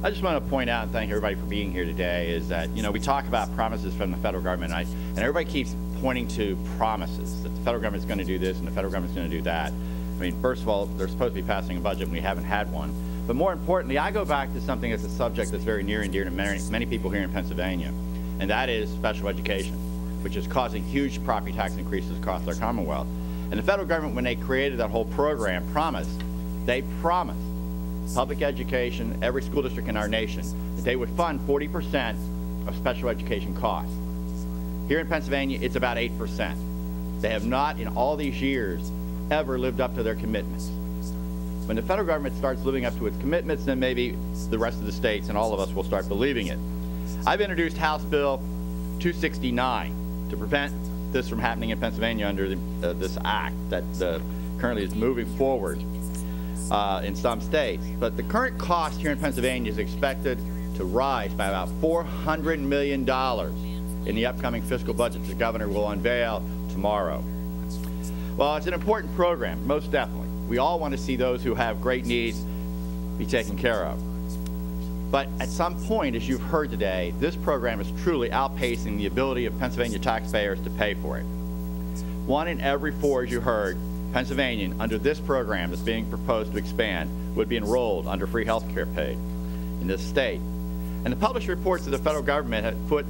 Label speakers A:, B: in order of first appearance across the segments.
A: I just want to point out and thank everybody for being here today is that, we talk about promises from the federal government, and everybody keeps pointing to promises that the federal government's going to do this and the federal government's going to do that. I mean, first of all, they're supposed to be passing a budget and we haven't had one. But more importantly, I go back to something that's a subject that's very near and dear to many people here in Pennsylvania, and that is special education, which is causing huge property tax increases across our Commonwealth. And the federal government, when they created that whole program, they promised public education, every school district in our nation, that they would fund 40% of special education costs. Here in Pennsylvania, it's about 8%. They have not, in all these years, ever lived up to their commitments. When the federal government starts living up to its commitments, then maybe the rest of the states and all of us will start believing it. I've introduced House Bill 269 to prevent this from happening in Pennsylvania under this act that currently is moving forward in some states. But the current cost here in Pennsylvania is expected to rise by about $400 million in the upcoming fiscal budget the governor will unveil tomorrow. Well, it's an important program, most definitely. We all want to see those who have great needs be taken care of. But at some point, as you've heard today, this program is truly outpacing the ability of Pennsylvania taxpayers to pay for it. 1 in every 4, as you heard, Pennsylvanian under this program that's being proposed to expand would be enrolled under free health care paid in this state. And the published reports of the federal government have put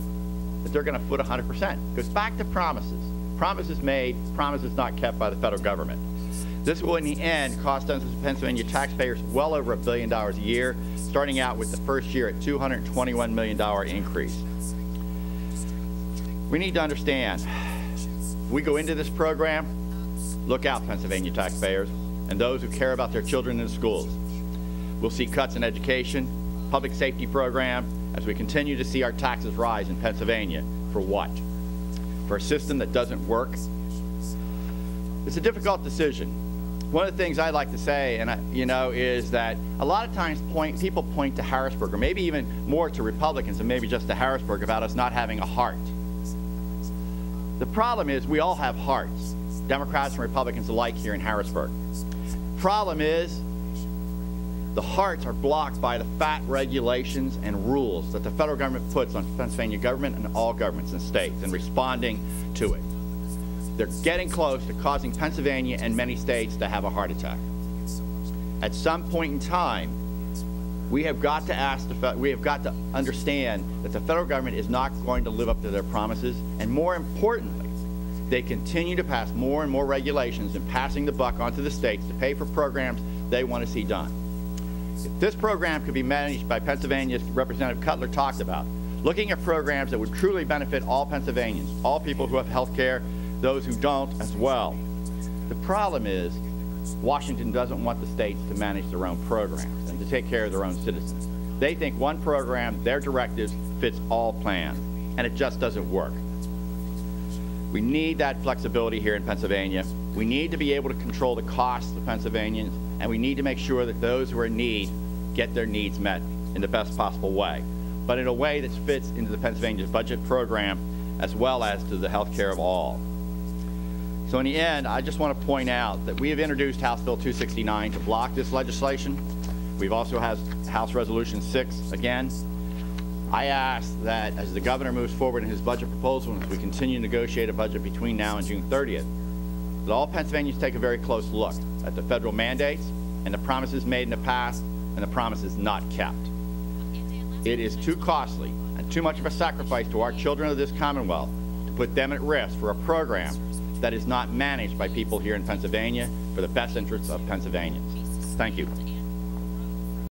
A: that they're going to foot 100%. It goes back to promises. Promises made, promises not kept by the federal government. This will, in the end, cost us as Pennsylvania taxpayers well over $1 billion a year, starting out with the first year at $221 million increase. We need to understand, if we go into this program, look out, Pennsylvania taxpayers, and those who care about their children in the schools. We'll see cuts in education, public safety program, as we continue to see our taxes rise in Pennsylvania. For what? For a system that doesn't work? It's a difficult decision. One of the things I like to say, is that a lot of times people point to Harrisburg, or maybe even more to Republicans and maybe just to Harrisburg, about us not having a heart. The problem is we all have hearts, Democrats and Republicans alike here in Harrisburg. Problem is the hearts are blocked by the fat regulations and rules that the federal government puts on Pennsylvania government and all governments and states in responding to it. They're getting close to causing Pennsylvania and many states to have a heart attack. At some point in time, we have got to understand that the federal government is not going to live up to their promises, and more importantly, they continue to pass more and more regulations and passing the buck onto the states to pay for programs they want to see done. If this program could be managed by Pennsylvania, as Representative Cutler talked about, looking at programs that would truly benefit all Pennsylvanians, all people who have health care, those who don't as well. The problem is Washington doesn't want the states to manage their own programs and to take care of their own citizens. They think one program, their directives, fits all plans, and it just doesn't work. We need that flexibility here in Pennsylvania. We need to be able to control the costs of Pennsylvanians, and we need to make sure that those who are in need get their needs met in the best possible way, but in a way that fits into the Pennsylvania budget program as well as to the health care of all. So in the end, I just want to point out that we have introduced House Bill 269 to block this legislation. We've also had House Resolution 6 again. I ask that as the governor moves forward in his budget proposal, and as we continue to negotiate a budget between now and June 30th, that all Pennsylvanians take a very close look at the federal mandates and the promises made in the past and the promises not kept. It is too costly and too much of a sacrifice to our children of this Commonwealth to put them at risk for a program that is not managed by people here in Pennsylvania for the best interests of Pennsylvanians. Thank you.